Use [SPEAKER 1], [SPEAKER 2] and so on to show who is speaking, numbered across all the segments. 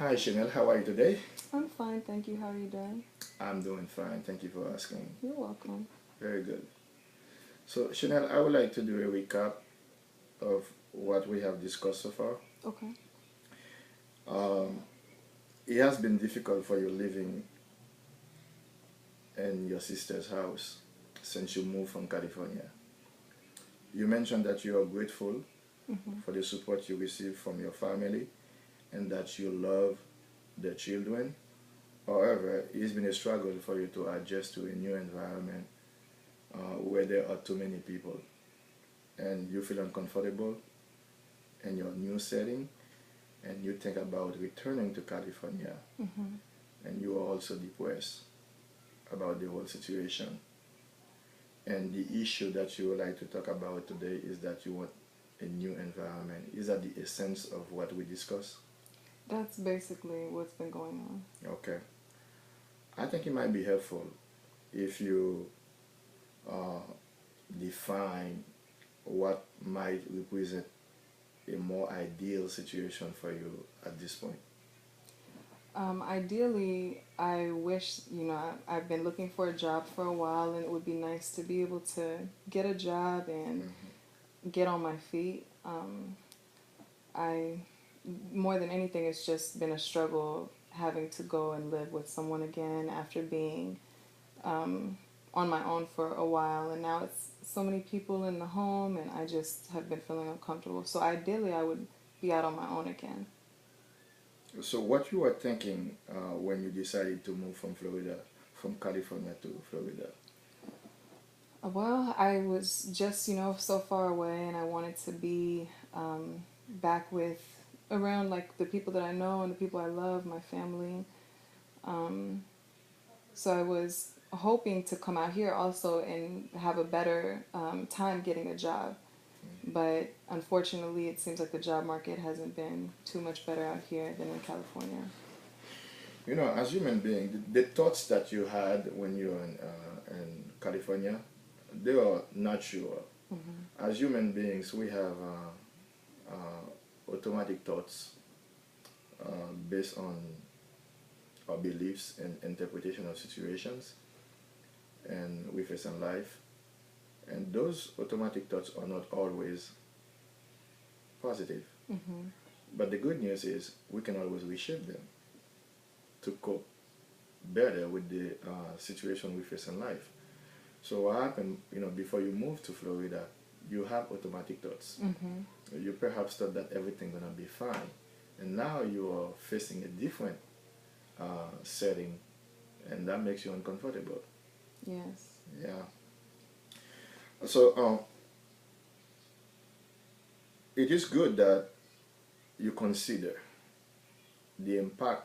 [SPEAKER 1] Hi Chanel, how are you today?
[SPEAKER 2] I'm fine, thank you. How are you doing?
[SPEAKER 1] I'm doing fine, thank you for asking.
[SPEAKER 2] You're welcome.
[SPEAKER 1] Very good. So Chanel, I would like to do a recap of what we have discussed so far.
[SPEAKER 2] Okay.
[SPEAKER 1] Um, it has been difficult for you living in your sister's house since you moved from California. You mentioned that you are grateful
[SPEAKER 2] Mm-hmm.
[SPEAKER 1] for the support you receive from your family and that you love the children. However, it's been a struggle for you to adjust to a new environment where there are too many people and you feel uncomfortable in your new setting and you think about returning to California
[SPEAKER 2] Mm-hmm.
[SPEAKER 1] and you are also depressed about the whole situation. And the issue that you would like to talk about today is that you want a new environment. Is that the essence of what we discussed?
[SPEAKER 2] That's basically what's been going on.
[SPEAKER 1] Okay. I think it might be helpful if you uh, define what might represent a more ideal situation for you at this point.
[SPEAKER 2] Ideally, I wish, I've been looking for a job for a while, and it would be nice to be able to get a job and
[SPEAKER 1] Mm-hmm.
[SPEAKER 2] get on my feet. I, more than anything, it's just been a struggle having to go and live with someone again after being um, on my own for a while, and now it's so many people in the home, and I just have been feeling uncomfortable. So ideally, I would be out on my own again.
[SPEAKER 1] So, what you were thinking when you decided to move from Florida, from California to Florida?
[SPEAKER 2] Well, I was just, so far away, and I wanted to be back with around like the people that I know and the people I love, my family. Um, so I was hoping to come out here also and have a better time getting a job. But unfortunately, it seems like the job market hasn't been too much better out here than in California.
[SPEAKER 1] You know, as human beings, the thoughts that you had when you were in California, they are natural.
[SPEAKER 2] Hmm.
[SPEAKER 1] As human beings, we have automatic thoughts based on our beliefs and interpretation of situations and we face in life. And those automatic thoughts are not always positive.
[SPEAKER 2] Hmm.
[SPEAKER 1] But the good news is we can always reshape them to cope better with the situation we face in life. So what happened, you know, before you move to Florida, you have automatic thoughts.
[SPEAKER 2] Hmm.
[SPEAKER 1] You perhaps thought that everything gonna be fine, and now you are facing a different setting, and that makes you uncomfortable.
[SPEAKER 2] Yes.
[SPEAKER 1] Yeah. So it is good that you consider the impact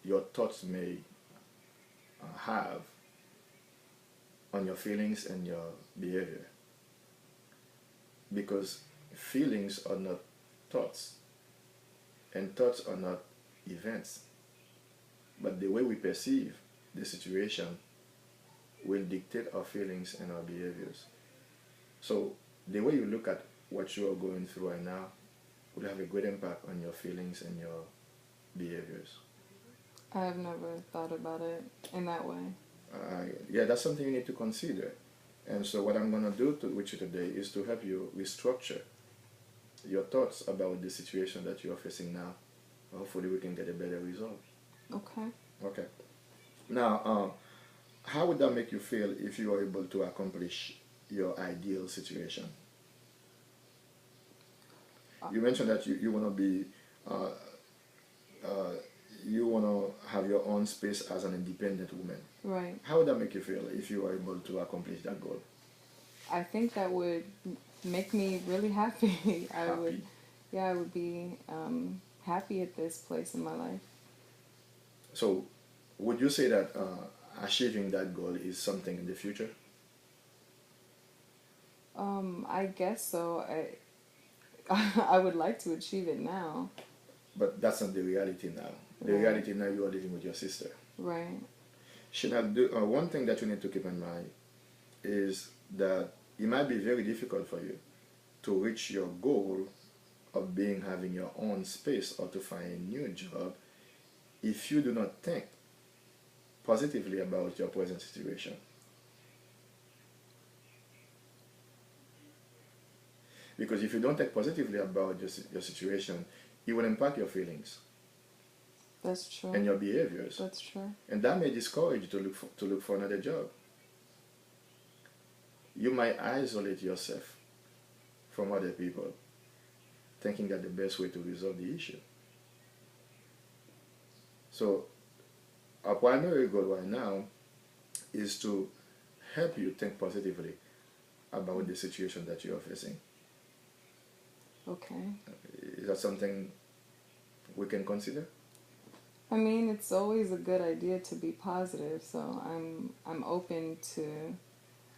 [SPEAKER 1] your thoughts may have on your feelings and your behavior, because feelings are not thoughts, and thoughts are not events, but the way we perceive the situation will dictate our feelings and our behaviors. So the way you look at what you are going through right now will have a great impact on your feelings and your behaviors.
[SPEAKER 2] I have never thought about it in that way.
[SPEAKER 1] Yeah, that's something you need to consider. And so what I'm going to do with you today is to help you restructure your thoughts about the situation that you are facing now. Hopefully we can get a better result.
[SPEAKER 2] Okay.
[SPEAKER 1] Okay. Now, how would that make you feel if you are able to accomplish your ideal situation?
[SPEAKER 2] Uh,
[SPEAKER 1] You mentioned that you want to be, uh, uh, you want to have your own space as an independent woman.
[SPEAKER 2] right.
[SPEAKER 1] How would that make you feel if you are able to accomplish that goal?
[SPEAKER 2] I think that would make me really happy. I would,
[SPEAKER 1] Happy.
[SPEAKER 2] yeah, I would be happy at this place in my life.
[SPEAKER 1] So, would you say that achieving that goal is something in the future?
[SPEAKER 2] I guess so. I would like to achieve it now.
[SPEAKER 1] But that's not the reality now. The
[SPEAKER 2] Right.
[SPEAKER 1] reality now you are living with your sister.
[SPEAKER 2] Right.
[SPEAKER 1] Chanel, one thing that you need to keep in mind is that it might be very difficult for you to reach your goal of being having your own space or to find a new job if you do not think positively about your present situation. Because if you don't think positively about your situation, it will impact your feelings
[SPEAKER 2] That's true.
[SPEAKER 1] and your behaviors.
[SPEAKER 2] That's true.
[SPEAKER 1] And that may discourage you to look for another job. You might isolate yourself from other people, thinking that the best way to resolve the issue. So our primary goal right now is to help you think positively about the situation that you are facing.
[SPEAKER 2] Okay.
[SPEAKER 1] Is that something we can consider?
[SPEAKER 2] I mean, it's always a good idea to be positive, so I'm open to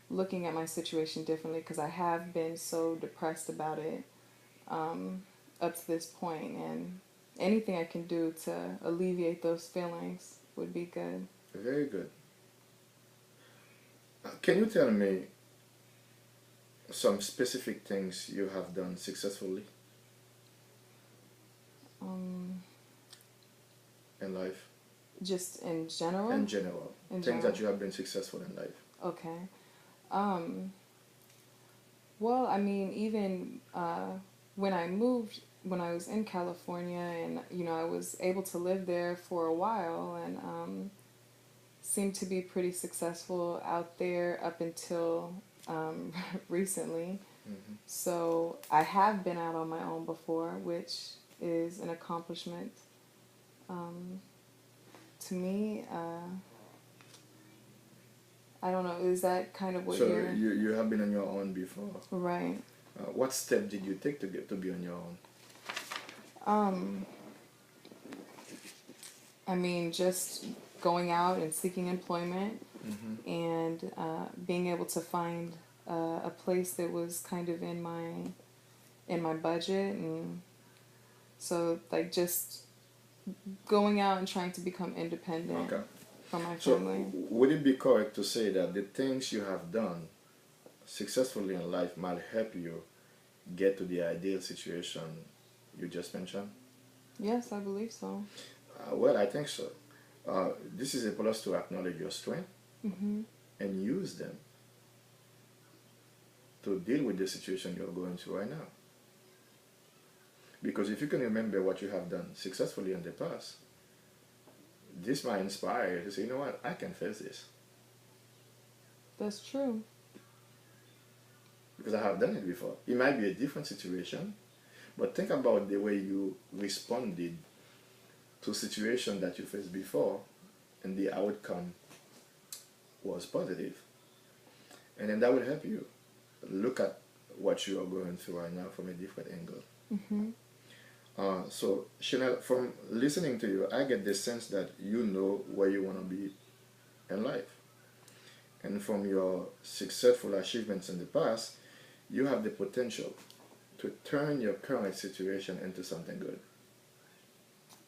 [SPEAKER 2] looking at my situation differently, because I have been so depressed about it up to this point, and anything I can do to alleviate those feelings would be good.
[SPEAKER 1] Very good. Can you tell me some specific things you have done successfully in life?
[SPEAKER 2] Just in general?
[SPEAKER 1] In general. Things that you have been successful in life.
[SPEAKER 2] Okay. Well, I mean, even when I moved, when I was in California, and, you know, I was able to live there for a while, and seemed to be pretty successful out there up until recently.
[SPEAKER 1] Mm-hmm.
[SPEAKER 2] So I have been out on my own before, which is an accomplishment to me. I don't know, is that kind of what
[SPEAKER 1] so
[SPEAKER 2] you're...
[SPEAKER 1] you have been on your own before.
[SPEAKER 2] Right.
[SPEAKER 1] What step did you take to get to be on your own?
[SPEAKER 2] I mean, just going out and seeking employment,
[SPEAKER 1] Mm-hmm.
[SPEAKER 2] and being able to find a place that was kind of in my budget, and so like just going out and trying to become independent.
[SPEAKER 1] Okay.
[SPEAKER 2] From my
[SPEAKER 1] So
[SPEAKER 2] family.
[SPEAKER 1] would it be correct to say that the things you have done successfully in life might help you get to the ideal situation you just mentioned?
[SPEAKER 2] Yes, I believe so.
[SPEAKER 1] Well, I think so. This is a plus to acknowledge your strength
[SPEAKER 2] Mm-hmm.
[SPEAKER 1] and use them to deal with the situation you're going through right now. Because if you can remember what you have done successfully in the past, this might inspire you to say, you know what, I can face this.
[SPEAKER 2] That's true.
[SPEAKER 1] Because I have done it before. It might be a different situation, but think about the way you responded to a situation that you faced before, and the outcome was positive. And then that will help you look at what you are going through right now from a different angle.
[SPEAKER 2] Mm-hmm.
[SPEAKER 1] So, Chanel, from listening to you, I get the sense that you know where you want to be in life. And from your successful achievements in the past, you have the potential to turn your current situation into something good.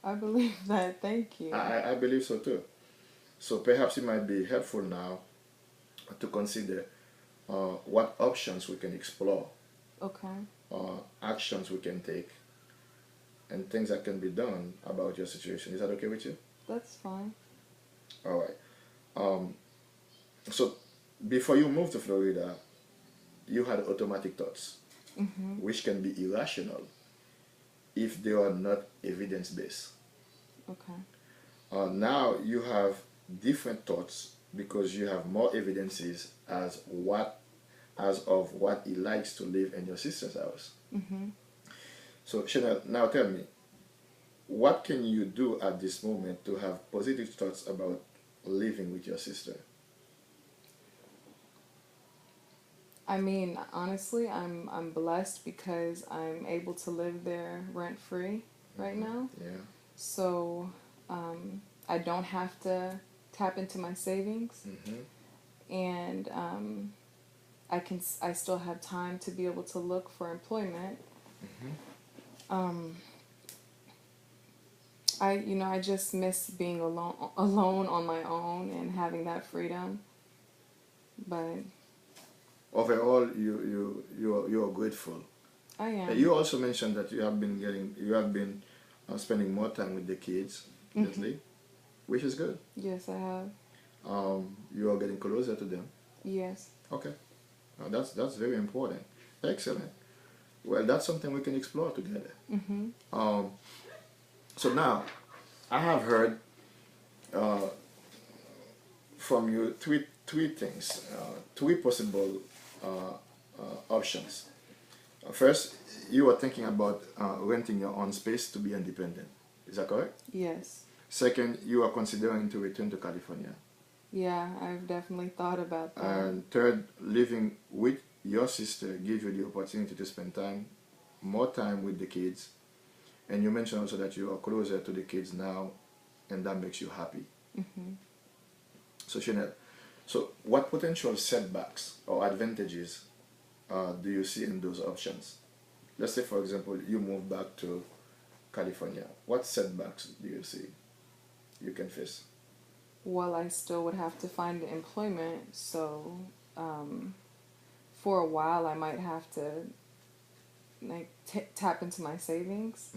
[SPEAKER 2] I believe that. Thank you.
[SPEAKER 1] I believe so too. So perhaps it might be helpful now to consider what options we can explore,
[SPEAKER 2] Okay.
[SPEAKER 1] actions we can take, and things that can be done about your situation. Is that okay with you?
[SPEAKER 2] That's fine.
[SPEAKER 1] All right. So before you moved to Florida, you had automatic thoughts,
[SPEAKER 2] Mm-hmm.
[SPEAKER 1] which can be irrational if they are not evidence-based.
[SPEAKER 2] Okay.
[SPEAKER 1] Now you have different thoughts because you have more evidences as of what it likes to live in your sister's house.
[SPEAKER 2] Mm-hmm.
[SPEAKER 1] So Chanel, now tell me, what can you do at this moment to have positive thoughts about living with your sister?
[SPEAKER 2] I mean, honestly, I'm blessed because I'm able to live there rent free right now.
[SPEAKER 1] Yeah.
[SPEAKER 2] So I don't have to tap into my savings,
[SPEAKER 1] Mm-hmm.
[SPEAKER 2] and I still have time to be able to look for employment.
[SPEAKER 1] Mm-hmm.
[SPEAKER 2] I just miss being alone on my own and having that freedom. But
[SPEAKER 1] Overall, you are grateful.
[SPEAKER 2] I am.
[SPEAKER 1] You also mentioned that you have been spending more time with the kids. lately, which is good.
[SPEAKER 2] Yes, I have.
[SPEAKER 1] You are getting closer to them.
[SPEAKER 2] Yes.
[SPEAKER 1] Okay, that's very important. Excellent. Well, that's something we can explore together. Um, so now, I have heard from you three things, three possible options. First, you are thinking about renting your own space to be independent. Is that correct?
[SPEAKER 2] Yes.
[SPEAKER 1] Second, you are considering to return to California.
[SPEAKER 2] Yeah, I've definitely thought about that.
[SPEAKER 1] And third, living with your sister gives you the opportunity to spend more time with the kids. And you mentioned also that you are closer to the kids now, and that makes you happy. So Chanel, so what potential setbacks or advantages do you see in those options? Let's say, for example, you move back to California. What setbacks do you see you can face?
[SPEAKER 2] Well, I still would have to find employment, so for a while I might have to like tap into my savings.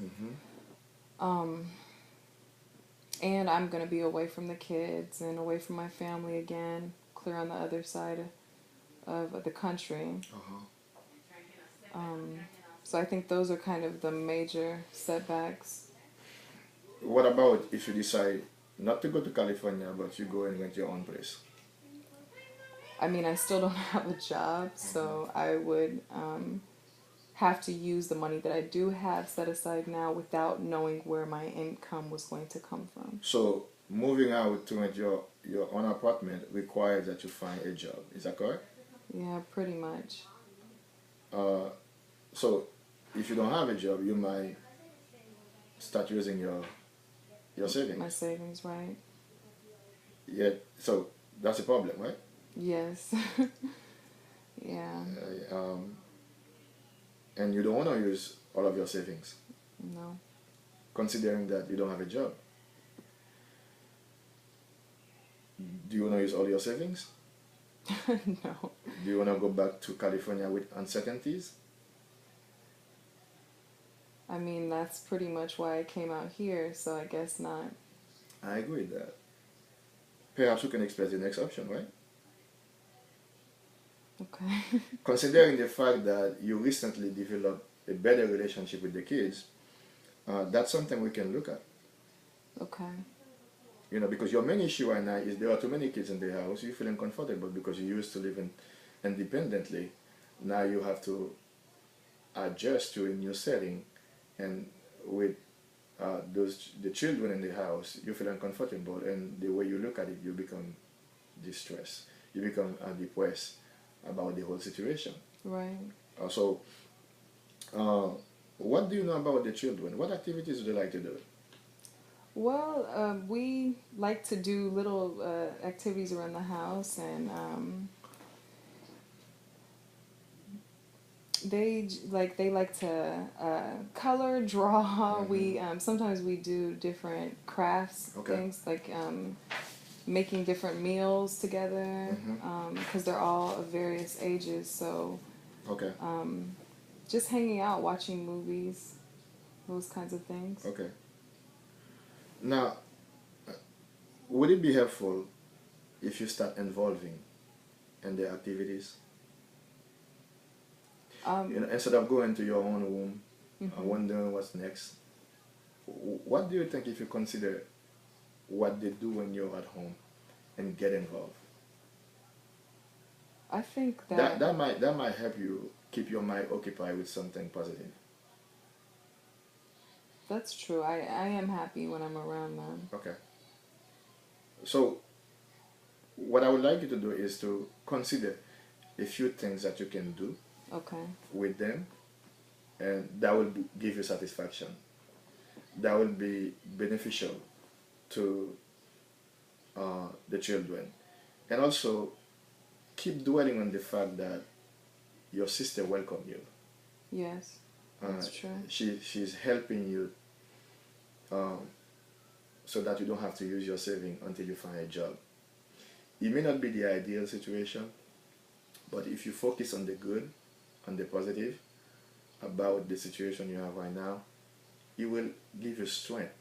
[SPEAKER 2] And I'm gonna be away from the kids and away from my family again, clear on the other side of the country. So I think those are kind of the major setbacks.
[SPEAKER 1] What about if you decide not to go to California, but you go and rent your own place?
[SPEAKER 2] I mean, I still don't have a job, so I would have to use the money that I do have set aside now without knowing where my income was going to come from.
[SPEAKER 1] So moving out to rent your own apartment requires that you find a job. Is that correct?
[SPEAKER 2] Yeah, pretty much.
[SPEAKER 1] So if you don't have a job, you might start using your savings.
[SPEAKER 2] My savings, right?
[SPEAKER 1] Yeah, so that's a problem, right?
[SPEAKER 2] Yes. Yeah.
[SPEAKER 1] And you don't want to use all of your savings,
[SPEAKER 2] No.
[SPEAKER 1] considering that you don't have a job. Do you want to use all your savings?
[SPEAKER 2] No.
[SPEAKER 1] Do you want to go back to California with uncertainties?
[SPEAKER 2] I mean, that's pretty much why I came out here, so I guess not.
[SPEAKER 1] I agree with that. Perhaps we can express the next option, right?
[SPEAKER 2] Okay.
[SPEAKER 1] Considering the fact that you recently developed a better relationship with the kids, that's something we can look at.
[SPEAKER 2] Okay.
[SPEAKER 1] You know, because your main issue right now is there are too many kids in the house. You feel uncomfortable because you used to live independently. Now you have to adjust to a new setting, and with the children in the house, you feel uncomfortable, and the way you look at it, you become distressed. You become depressed about the whole situation.
[SPEAKER 2] Right.
[SPEAKER 1] So, what do you know about the children? What activities do they like to do?
[SPEAKER 2] Well, we like to do little activities around the house, and they like to color, draw. We sometimes we do different crafts, things like making different meals together, because they're all of various ages. So, just hanging out, watching movies, those kinds of things.
[SPEAKER 1] Okay. Now, would it be helpful if you start involving in their activities? You know, instead of going to your own room and wondering what's next, what do you think if you consider what they do when you're at home and get involved?
[SPEAKER 2] I think that
[SPEAKER 1] might help you keep your mind occupied with something positive.
[SPEAKER 2] That's true. I am happy when I'm around them.
[SPEAKER 1] Okay. So, what I would like you to do is to consider a few things that you can do with them, and that will give you satisfaction. That will be beneficial to the children. And also, keep dwelling on the fact that your sister welcomed you.
[SPEAKER 2] Yes, that's true.
[SPEAKER 1] She's helping you so that you don't have to use your saving until you find a job. It may not be the ideal situation, but if you focus on the good, on the positive about the situation you have right now, it will give you strength